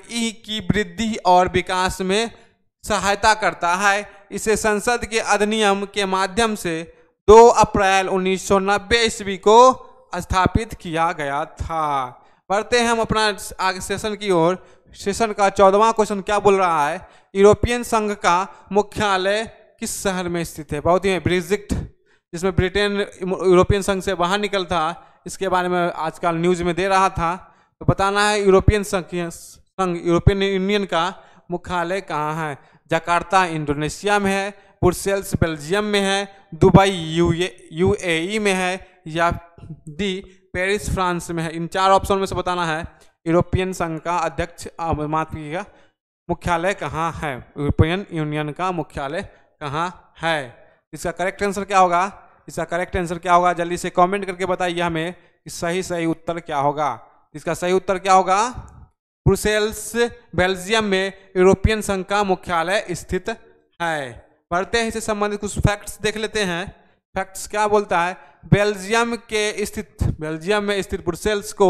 की वृद्धि और विकास में सहायता करता है। इसे संसद के अधिनियम के माध्यम से 2 अप्रैल 1990 ईस्वी को स्थापित किया गया था। बढ़ते हैं हम अपना आगे सेशन की ओर। सेशन का 14वां क्वेश्चन क्या बोल रहा है? यूरोपियन संघ का मुख्यालय किस शहर में स्थित है? बहुत ही ब्रेक्जिट, जिसमें ब्रिटेन यूरोपियन संघ से बाहर निकल था, इसके बारे में आजकल न्यूज में दे रहा था। तो बताना है यूरोपियन यूरोपियन यूनियन का मुख्यालय कहाँ है? जकार्ता इंडोनेशिया में है, ब्रुसेल्स बेल्जियम में है, दुबई UAE में है, या डी पेरिस फ्रांस में है। इन 4 ऑप्शन में से बताना है यूरोपियन संघ का अध्यक्ष का मुख्यालय कहाँ है? यूरोपियन यूनियन का मुख्यालय कहाँ है? इसका करेक्ट आंसर क्या होगा? इसका करेक्ट आंसर क्या होगा? जल्दी से कमेंट करके बताइए हमें कि सही उत्तर क्या होगा। इसका सही उत्तर क्या होगा? ब्रुसेल्स बेल्जियम में यूरोपियन संघ का मुख्यालय स्थित है। बढ़ते हैं इससे संबंधित कुछ फैक्ट्स देख लेते हैं। फैक्ट्स क्या बोलता है? बेल्जियम में स्थित ब्रुसेल्स को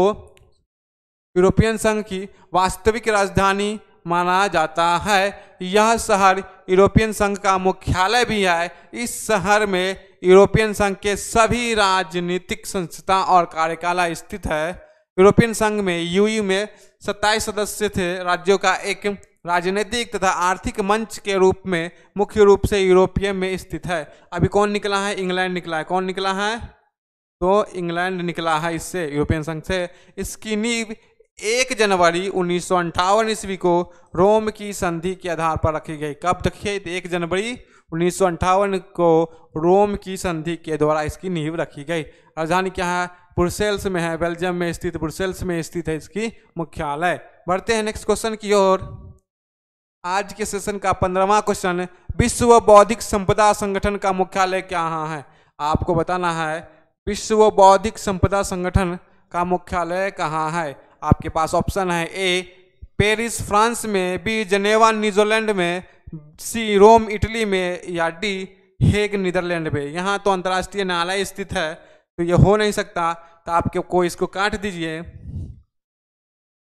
यूरोपियन संघ की वास्तविक राजधानी माना जाता है। यह शहर यूरोपियन संघ का मुख्यालय भी है। इस शहर में यूरोपियन संघ के सभी राजनीतिक संस्था और कार्यकाल स्थित है। यूरोपियन संघ में EU में 27 सदस्य थे। राज्यों का एक राजनीतिक तथा आर्थिक मंच के रूप में मुख्य रूप से यूरोपियन में स्थित है। अभी कौन निकला है? इंग्लैंड निकला है। कौन निकला है? तो इंग्लैंड निकला है इससे, यूरोपियन संघ से। इसकी नींव 1 जनवरी 1958 ईस्वी को रोम की संधि के आधार पर रखी गई। कब रखी? 1 जनवरी 1958 को रोम की संधि के द्वारा इसकी नींव रखी गई। राजधानी क्या है? ब्रुसेल्स में है, बेल्जियम में स्थित ब्रुसेल्स में स्थित है इसकी मुख्यालय। बढ़ते हैं नेक्स्ट क्वेश्चन की ओर। आज के सेशन का 15वां क्वेश्चन, विश्व बौद्धिक संपदा संगठन का मुख्यालय कहाँ है? आपको बताना है विश्व बौद्धिक संपदा संगठन का मुख्यालय कहाँ है। आपके पास ऑप्शन है ए पेरिस फ्रांस में, बी जनेवा न्यूजीलैंड में, सी रोम इटली में, या डी हेग नीदरलैंड में। यहाँ तो अंतर्राष्ट्रीय न्यायालय स्थित है तो ये हो नहीं सकता, तो आपके को इसको काट दीजिए।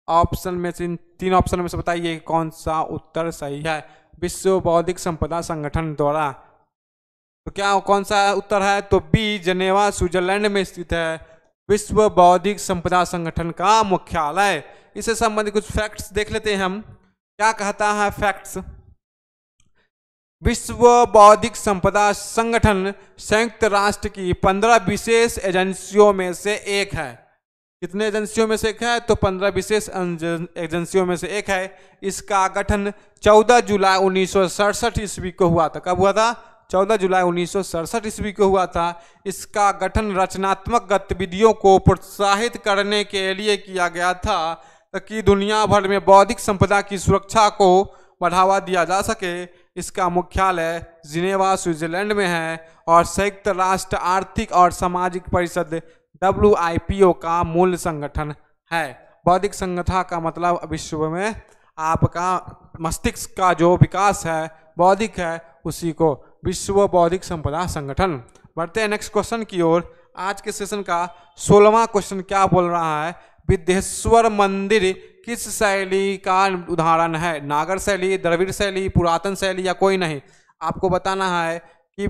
ऑप्शन में से 3 ऑप्शन में से बताइए कौन सा उत्तर सही है। विश्व बौद्धिक संपदा संगठन द्वारा तो क्या कौन सा उत्तर है? तो बी, जेनेवा स्विट्जरलैंड में स्थित है विश्व बौद्धिक संपदा संगठन का मुख्यालय। इससे संबंधित कुछ फैक्ट्स देख लेते हैं हम। क्या कहता है फैक्ट्स? विश्व बौद्धिक संपदा संगठन संयुक्त राष्ट्र की 15 विशेष एजेंसियों में से एक है। कितने एजेंसियों में से एक है? तो 15 विशेष एजेंसियों में से एक है। इसका गठन 14 जुलाई 1967 ईस्वी को हुआ था। कब हुआ था? 14 जुलाई 1967 ईस्वी को हुआ था। इसका गठन रचनात्मक गतिविधियों को प्रोत्साहित करने के लिए किया गया था ताकि दुनिया भर में बौद्धिक संपदा की सुरक्षा को बढ़ावा दिया जा सके। इसका मुख्यालय जिनेवा स्विट्जरलैंड में है और संयुक्त राष्ट्र आर्थिक और सामाजिक परिषद WIPO का मूल संगठन है। बौद्धिक संगठन का मतलब विश्व में आपका मस्तिष्क का जो विकास है बौद्धिक है, उसी को विश्व बौद्धिक संपदा संगठन। बढ़ते हैं नेक्स्ट क्वेश्चन की ओर। आज के सेशन का 16वां क्वेश्चन क्या बोल रहा है? विदेश्वर मंदिर किस शैली का उदाहरण है? नागर शैली, द्रविड़ शैली, पुरातन शैली या कोई नहीं? आपको बताना है कि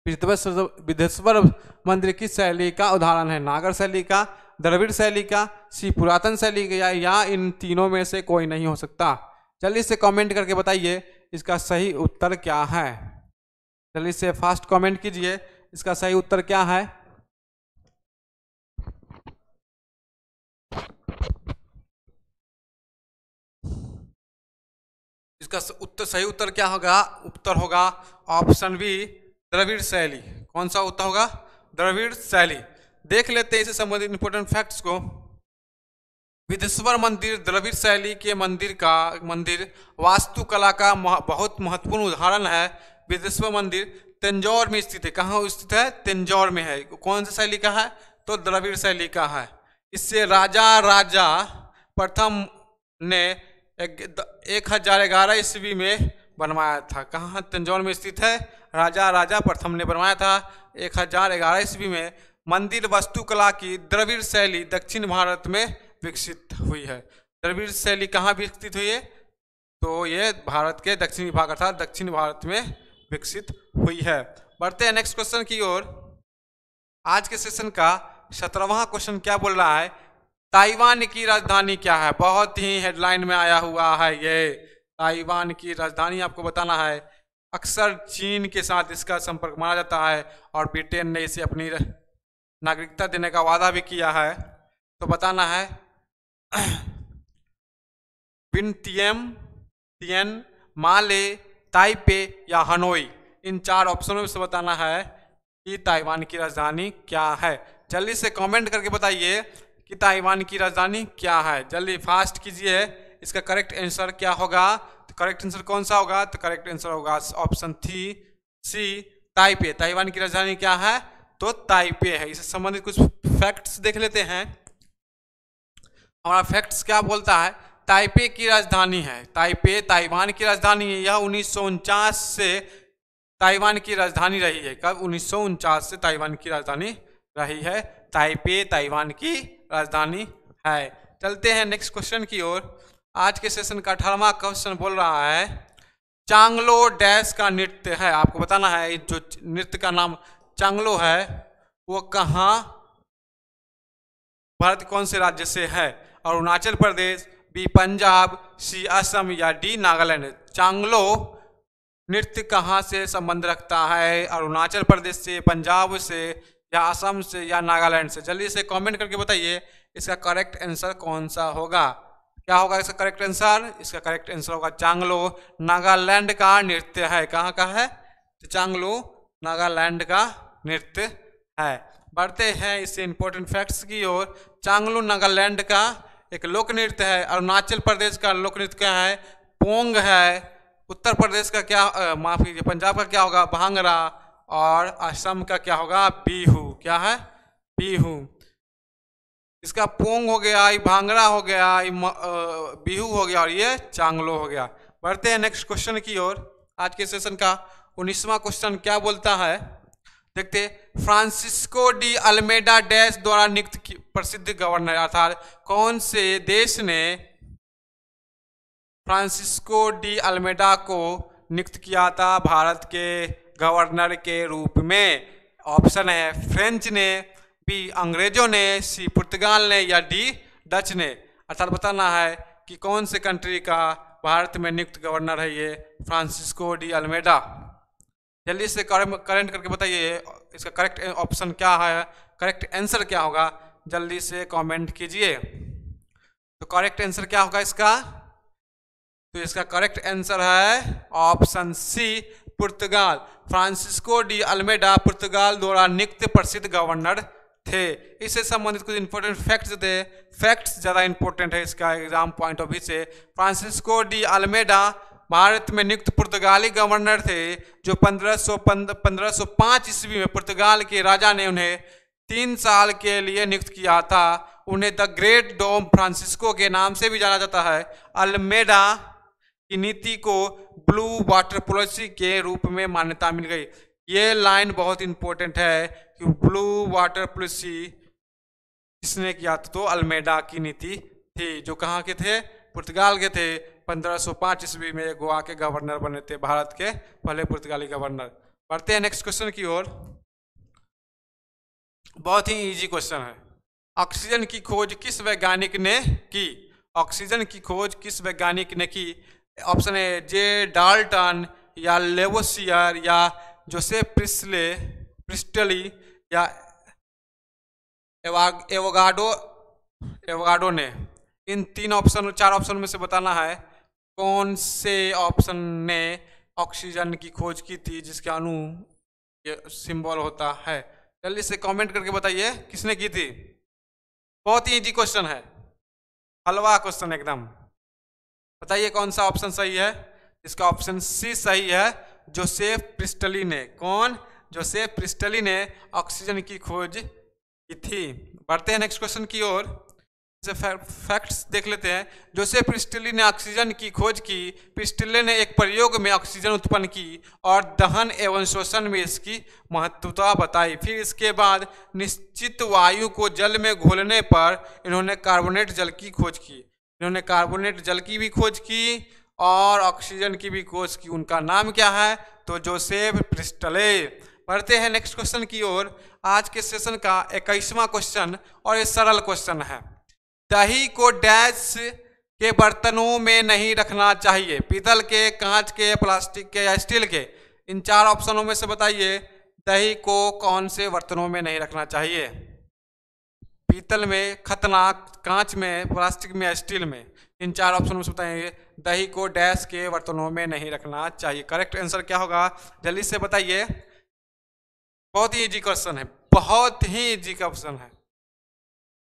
विदेश्वर मंदिर किस शैली का उदाहरण है? नागर शैली का, द्रविड़ शैली का, पुरातन शैली का, या इन तीनों में से कोई नहीं हो सकता? जल्दी से कमेंट करके बताइए इसका सही उत्तर क्या है। जल्दी से फास्ट कमेंट कीजिए, इसका सही उत्तर क्या है? इसका सही उत्तर क्या होगा? उत्तर होगा ऑप्शन बी, द्रविड़ शैली। कौन सा उत्तर होगा? द्रविड़ शैली। देख लेते हैं इससे संबंधित इंपोर्टेंट फैक्ट्स को। विदेश्वर मंदिर द्रविड़ शैली के मंदिर वास्तुकला का बहुत महत्वपूर्ण उदाहरण है। विदेश्वर मंदिर तंजौर में स्थित है। कहाँ स्थित है? तंजौर में है। कौन सी शैली का है? तो द्रविड़ शैली का है। इससे राजा प्रथम ने 1011 ईस्वी में बनवाया था। कहाँ? तंजौर में स्थित है। राजा प्रथम ने बनवाया था 1011 ईस्वी में। मंदिर वास्तुकला की द्रविड़ शैली दक्षिण भारत में विकसित हुई है। द्रविड़ शैली कहाँ विकसित हुई है? तो ये भारत के दक्षिणी भाग अर्थात दक्षिण भारत में विकसित हुई है। बढ़ते हैं नेक्स्ट क्वेश्चन की ओर। आज के सेशन का 17वां क्वेश्चन क्या बोल रहा है? ताइवान की राजधानी क्या है? बहुत ही हेडलाइन में आया हुआ है ये। ताइवान की राजधानी आपको बताना है। अक्सर चीन के साथ इसका संपर्क माना जाता है और ब्रिटेन ने इसे अपनी नागरिकता देने का वादा भी किया है। तो बताना है वियंतियन, माले, ताइपे या हनोई। इन 4 ऑप्शनों में से बताना है कि ताइवान की राजधानी क्या है। जल्दी से कमेंट करके बताइए कि ताइवान की राजधानी क्या है। जल्दी फास्ट कीजिए, इसका करेक्ट आंसर क्या होगा? तो करेक्ट आंसर कौन सा होगा? तो करेक्ट आंसर होगा ऑप्शन सी, ताइपे। ताइवान की राजधानी क्या है? तो ताइपे है। इससे संबंधित कुछ फैक्ट्स देख लेते हैं। हमारा फैक्ट्स क्या बोलता है? ताइपे की राजधानी है। ताइपे ताइवान की राजधानी है। यह 1949 से ताइवान की राजधानी रही है। कब? 1949 से ताइवान की राजधानी रही है। ताइपे ताइवान की राजधानी है। चलते हैं नेक्स्ट क्वेश्चन की ओर। आज के सेशन का 18वां क्वेश्चन बोल रहा है चांगलो डैश का नृत्य है। आपको बताना है जो नृत्य का नाम चांगलो है वो कहाँ, भारत कौन से राज्य से है? अरुणाचल प्रदेश, बी पंजाब, सी असम या डी नागालैंड। चांगलो नृत्य कहाँ से संबंध रखता है? अरुणाचल प्रदेश से, पंजाब से या असम से या नागालैंड से? जल्दी से कमेंट करके बताइए इसका करेक्ट आंसर कौन सा होगा। क्या होगा इसका करेक्ट आंसर? इसका करेक्ट आंसर होगा चांगलो नागालैंड का नृत्य है। कहाँ का है? तो चांगलो नागालैंड का नृत्य है। बढ़ते हैं इससे इंपॉर्टेंट फैक्ट्स की ओर। चांगलो नागालैंड का एक लोक नृत्य है। अरुणाचल प्रदेश का लोक नृत्य क्या है? पोंग है। उत्तर प्रदेश का क्या, माफ कीजिए, पंजाब का क्या होगा? भांगड़ा। और असम का क्या होगा? बिहू। क्या है? बिहू। इसका पोंग हो गया, ये भांगड़ा हो गया, ये बिहू हो गया और ये चांगलो हो गया। बढ़ते हैं नेक्स्ट क्वेश्चन की ओर। आज के सेशन का 19वां क्वेश्चन क्या बोलता है? देखते, फ्रांसिस्को डी अल्मेडा डैश द्वारा नियुक्त प्रसिद्ध गवर्नर, अर्थात कौन से देश ने फ्रांसिस्को डी अल्मेडा को नियुक्त किया था भारत के गवर्नर के रूप में? ऑप्शन है फ्रेंच ने, बी अंग्रेजों ने, सी पुर्तगाल ने, या डी डच ने। अर्थात बताना है कि कौन से कंट्री का भारत में नियुक्त गवर्नर है ये फ्रांसिस्को डी अल्मेडा। जल्दी से करेंट करके बताइए इसका करेक्ट ऑप्शन क्या है, करेक्ट आंसर क्या होगा, जल्दी से कमेंट कीजिए। तो करेक्ट आंसर क्या होगा इसका? तो इसका करेक्ट आंसर है ऑप्शन सी पुर्तगाल। फ्रांसिस्को डी अल्मेडा पुर्तगाल द्वारा नियुक्त प्रसिद्ध गवर्नर थे। इससे संबंधित कुछ इंपॉर्टेंट फैक्ट्स थे, फैक्ट्स ज़्यादा इंपॉर्टेंट है इसका एग्जाम पॉइंट ऑफ व्यू से। फ्रांसिस्को डी अल्मेडा भारत में नियुक्त पुर्तगाली गवर्नर थे जो 1505 ईस्वी में पुर्तगाल के राजा ने उन्हें 3 साल के लिए नियुक्त किया था। उन्हें द ग्रेट डॉम फ्रांसिस्को के नाम से भी जाना जाता है। अल्मेडा की नीति को ब्लू वाटर पॉलिसी के रूप में मान्यता मिल गई। ये लाइन बहुत इंपॉर्टेंट है कि ब्लू वाटर पॉलिसी किसने किया था? तो अल्मेडा की नीति थी, जो कहाँ के थे? पुर्तगाल के थे। 1505 ईस्वी में गोवा के गवर्नर बने थे, भारत के पहले पुर्तगाली गवर्नर। बढ़ते हैं नेक्स्ट क्वेश्चन की ओर। बहुत ही इजी क्वेश्चन है। ऑक्सीजन की खोज किस वैज्ञानिक ने की? ऑक्सीजन की खोज किस वैज्ञानिक ने की? ऑप्शन है जे डाल्टन, या लेवोसियर, या जोसेफ प्रिस्टली, या एवोगाडो ने। इन 4 ऑप्शन में से बताना है कौन से ऑप्शन ने ऑक्सीजन की खोज की थी जिसके अणु ये सिंबल होता है। जल्दी से कमेंट करके बताइए किसने की थी। बहुत ही इजी क्वेश्चन है, हलवा क्वेश्चन एकदम। बताइए कौन सा ऑप्शन सही है? इसका ऑप्शन सी सही है, जोसेफ प्रिस्टली ने। कौन? जोसेफ प्रिस्टली ने ऑक्सीजन की खोज की थी। बढ़ते हैं नेक्स्ट क्वेश्चन की ओर। फैक्ट्स देख लेते हैं। जोसेफ प्रिस्टली ने ऑक्सीजन की खोज की। प्रिस्टली ने एक प्रयोग में ऑक्सीजन उत्पन्न की और दहन एवं शोषण में इसकी महत्वता बताई। फिर इसके बाद निश्चित वायु को जल में घोलने पर इन्होंने कार्बोनेट जल की खोज की। इन्होंने कार्बोनेट जल की भी खोज की और ऑक्सीजन की भी खोज की। उनका नाम क्या है? तो जोसेफ प्रिस्टले। बढ़ते हैं नेक्स्ट क्वेश्चन की ओर। आज के सेशन का 21वां क्वेश्चन और ये सरल क्वेश्चन है। दही को डैश के बर्तनों में नहीं रखना चाहिए? पीतल के, कांच के, प्लास्टिक के, या स्टील के? इन 4 ऑप्शनों में से बताइए दही को कौन से बर्तनों में नहीं रखना चाहिए? पीतल में, खतरनाक, कांच में, प्लास्टिक में या स्टील में? इन 4 ऑप्शन में से बताइए दही को डैश के बर्तनों में नहीं रखना चाहिए। करेक्ट आंसर क्या होगा? जल्दी से बताइए। बहुत ही इजी क्वेश्चन है, बहुत ही इजी क्वेश्चन है।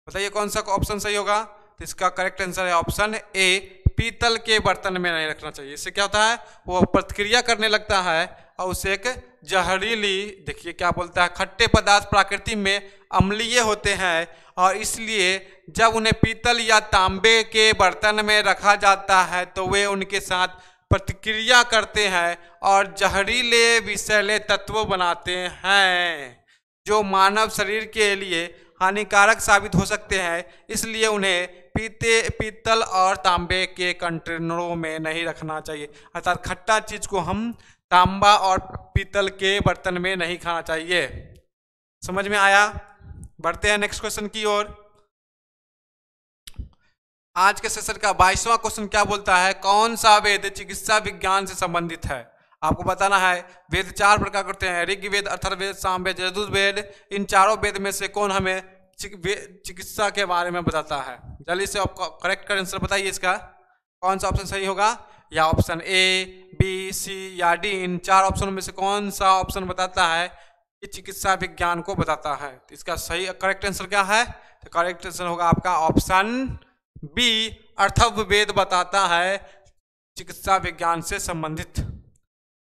बताइए कौन सा ऑप्शन सही होगा? तो इसका करेक्ट आंसर है ऑप्शन ए, पीतल के बर्तन में नहीं रखना चाहिए। इससे क्या होता है? वो प्रतिक्रिया करने लगता है और उसे एक जहरीली, देखिए क्या बोलता है, खट्टे पदार्थ प्रकृति में अम्लीय होते हैं और इसलिए जब उन्हें पीतल या तांबे के बर्तन में रखा जाता है तो वे उनके साथ प्रतिक्रिया करते हैं और जहरीले विषैले तत्व बनाते हैं जो मानव शरीर के लिए हानिकारक साबित हो सकते हैं। इसलिए उन्हें पीतल और तांबे के कंटेनरों में नहीं रखना चाहिए। अर्थात खट्टा चीज को हम तांबा और पीतल के बर्तन में नहीं खाना चाहिए। समझ में आया? बढ़ते हैं नेक्स्ट क्वेश्चन की ओर। आज के सेशन का 22वां क्वेश्चन क्या बोलता है? कौन सा वेद चिकित्सा विज्ञान से संबंधित है? आपको बताना है वेद 4 प्रकार करते हैं, ऋग्वेद, अथर्ववेद, सामवेद, यजुर्वेद। इन चारों वेद में से कौन हमें चिकित्सा के बारे में बताता है? जल्दी से आपको करेक्ट आंसर बताइए इसका कौन सा ऑप्शन सही होगा, या ऑप्शन ए, बी, सी या डी? इन 4 ऑप्शन में से कौन सा ऑप्शन बताता है कि चिकित्सा विज्ञान को बताता है? तो इसका सही करेक्ट आंसर क्या है? तो करेक्ट आंसर होगा आपका ऑप्शन बी, अथर्ववेद बताता है चिकित्सा विज्ञान से संबंधित।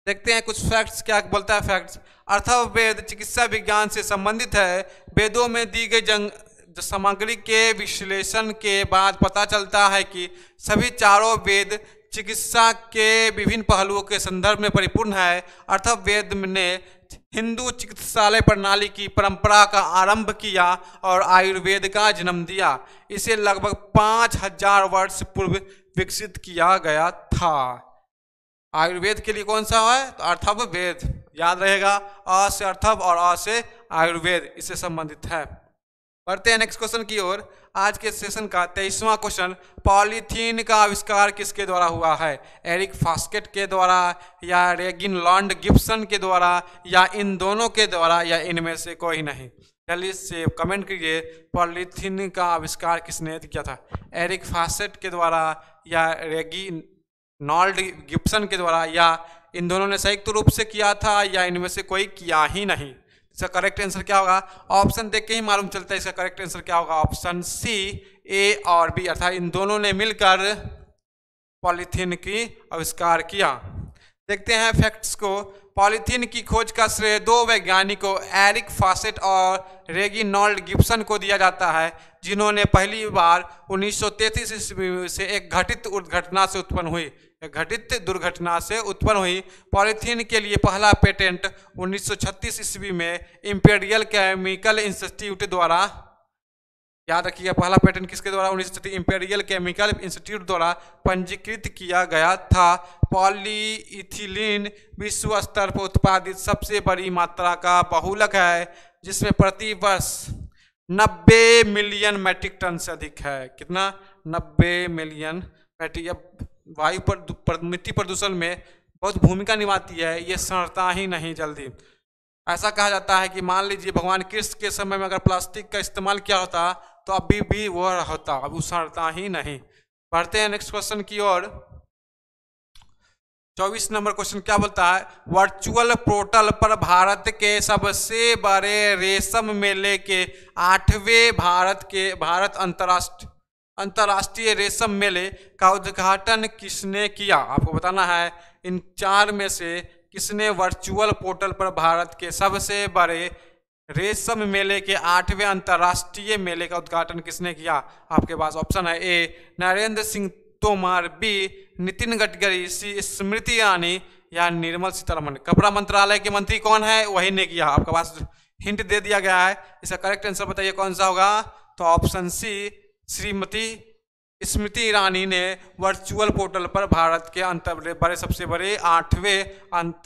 देखते हैं कुछ फैक्ट्स क्या बोलता है। फैक्ट्स, अथर्ववेद चिकित्सा विज्ञान से संबंधित है। वेदों में दी गई सामग्री के विश्लेषण के बाद पता चलता है कि सभी चारों वेद चिकित्सा के विभिन्न पहलुओं के संदर्भ में परिपूर्ण है। अथर्ववेद ने हिंदू चिकित्सालय प्रणाली की परंपरा का आरंभ किया और आयुर्वेद का जन्म दिया। इसे लगभग 5000 वर्ष पूर्व विकसित किया गया था। आयुर्वेद के लिए कौन सा है? तो अर्थव वेद, याद रहेगा, अ से अर्थव और अ से आयुर्वेद, इससे संबंधित है। बढ़ते हैं नेक्स्ट क्वेश्चन की ओर। आज के सेशन का 23वां क्वेश्चन, पॉलीथीन का आविष्कार किसके द्वारा हुआ है? एरिक फास्केट के द्वारा, या रेगिनलॉन्ड गिब्सन के द्वारा, या इन दोनों के द्वारा, या इनमें से कोई नहीं? जल्दी से कमेंट कीजिए, पॉलीथीन का आविष्कार किसने किया था? एरिक फास्केट के द्वारा, या रेगिनलॉन्ड गिब्सन के द्वारा, या इन दोनों ने संयुक्त रूप से किया था, या इनमें से कोई किया ही नहीं? इसका करेक्ट आंसर क्या होगा? ऑप्शन देख के ही मालूम चलता है इसका करेक्ट आंसर क्या होगा। ऑप्शन सी, ए और बी, अर्थात इन दोनों ने मिलकर पॉलीथीन की आविष्कार किया। देखते हैं फैक्ट्स को। पॉलीथीन की खोज का श्रेय दो वैज्ञानिकों एरिक फासेट और रेगिनॉल्ड गिब्सन को दिया जाता है, जिन्होंने पहली बार 1933 ईस्वी से एक घटित दुर्घटना से उत्पन्न हुई पॉलीथीन के लिए पहला पेटेंट 1936 ईस्वी में इंपीरियल केमिकल इंस्टीट्यूट द्वारा, याद रखिएगा पहला पेटेंट किसके द्वारा? 1936 इंपीरियल केमिकल इंस्टीट्यूट द्वारा पंजीकृत किया गया था। पॉलीइथिलीन विश्व स्तर पर उत्पादित सबसे बड़ी मात्रा का बहुलक है, जिसमें प्रति वर्ष 90 मिलियन मैट्रिक टन से अधिक है। कितना? 90 मिलियन मैट्रिक। वायु पर मिट्टी प्रदूषण में बहुत भूमिका निभाती है, ये सड़ता ही नहीं जल्दी। ऐसा कहा जाता है कि मान लीजिए भगवान कृष्ण के समय में अगर प्लास्टिक का इस्तेमाल किया होता तो अभी भी वो होता, अब वो सड़ता ही नहीं। बढ़ते हैं नेक्स्ट क्वेश्चन की ओर। 24 नंबर क्वेश्चन क्या बोलता है? वर्चुअल पोर्टल पर भारत के सबसे बड़े रेशम मेले के 8वें भारत अंतर्राष्ट्रीय रेशम मेले का उद्घाटन किसने किया? आपको बताना है इन चार में से किसने वर्चुअल पोर्टल पर भारत के सबसे बड़े रेशम मेले के 8वें अंतर्राष्ट्रीय मेले का उद्घाटन किसने किया? आपके पास ऑप्शन है, ए नरेंद्र सिंह तोमर, बी नितिन गडकरी, सी स्मृति ईरानी, या निर्मला सीतारमण। कपड़ा मंत्रालय के मंत्री कौन है? वही ने किया। आपके पास हिंट दे दिया गया है, इसका करेक्ट आंसर बताइए कौन सा होगा? तो ऑप्शन सी श्रीमती स्मृति ईरानी ने वर्चुअल पोर्टल पर भारत के सबसे बड़े 8वें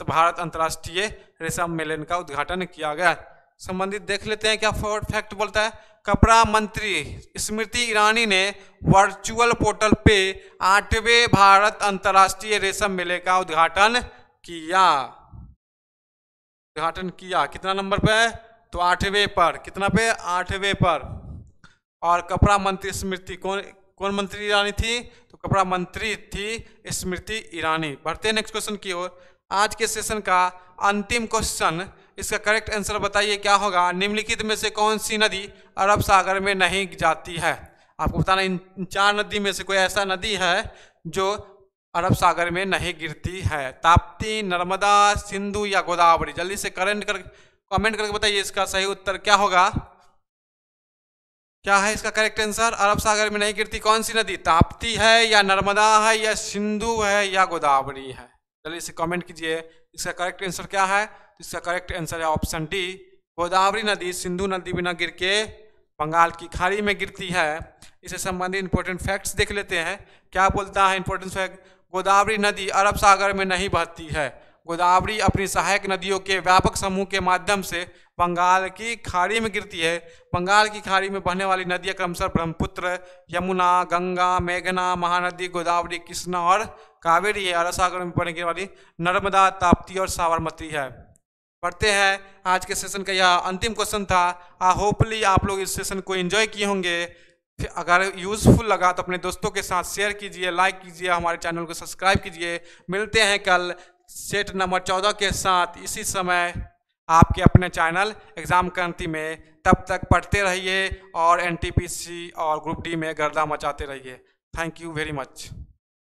भारत अंतर्राष्ट्रीय रेशम मेले का उद्घाटन किया गया। संबंधित देख लेते हैं क्या फैक्ट बोलता है। कपड़ा मंत्री स्मृति ईरानी ने वर्चुअल पोर्टल पे 8वें भारत अंतर्राष्ट्रीय रेशम मेले का उद्घाटन किया। कितना नंबर पे? तो 8वें पर। कितना पे? 8वें पर। और कपड़ा मंत्री स्मृति कौन मंत्री ईरानी थी? तो कपड़ा मंत्री थी स्मृति ईरानी। बढ़ते हैं नेक्स्ट क्वेश्चन की ओर। आज के सेशन का अंतिम क्वेश्चन, इसका करेक्ट आंसर बताइए क्या होगा? निम्नलिखित में से कौन सी नदी अरब सागर में नहीं जाती है? आपको बताना इन चार नदी में से कोई ऐसा नदी है जो अरब सागर में नहीं गिरती है। ताप्ती, नर्मदा, सिंधु या गोदावरी? जल्दी से कमेंट करके बताइए इसका सही उत्तर क्या होगा। क्या है इसका करेक्ट आंसर? अरब सागर में नहीं गिरती कौन सी नदी? ताप्ती है, या नर्मदा है, या सिंधु है, या गोदावरी है? जल्दी से कमेंट कीजिए इसका करेक्ट आंसर क्या है। इसका करेक्ट आंसर है ऑप्शन डी, गोदावरी नदी सिंधु नदी में न गिर के बंगाल की खाड़ी में गिरती है। इससे संबंधित इंपॉर्टेंट फैक्ट्स देख लेते हैं। क्या बोलता है इंपॉर्टेंट फैक्ट? गोदावरी नदी अरब सागर में नहीं बहती है। गोदावरी अपनी सहायक नदियों के व्यापक समूह के माध्यम से बंगाल की खाड़ी में गिरती है। बंगाल की खाड़ी में बहने वाली नदियां क्रमशः ब्रह्मपुत्र, यमुना, गंगा, मेघना, महानदी, गोदावरी, कृष्णा और कावेरी है। अरब सागर में बहने वाली नर्मदा, ताप्ती और साबरमती है। पढ़ते हैं आज के सेशन का यह अंतिम क्वेश्चन था। होपफुली आप लोग इस सेशन को एंजॉय किए होंगे। अगर यूजफुल लगा तो अपने दोस्तों के साथ शेयर कीजिए, लाइक कीजिए, हमारे चैनल को सब्सक्राइब कीजिए। मिलते हैं कल सेट नंबर 14 के साथ इसी समय आपके अपने चैनल एग्जाम क्रांति में। तब तक पढ़ते रहिए और एनटीपीसी और ग्रुप डी में गर्दा मचाते रहिए। Thank you very much.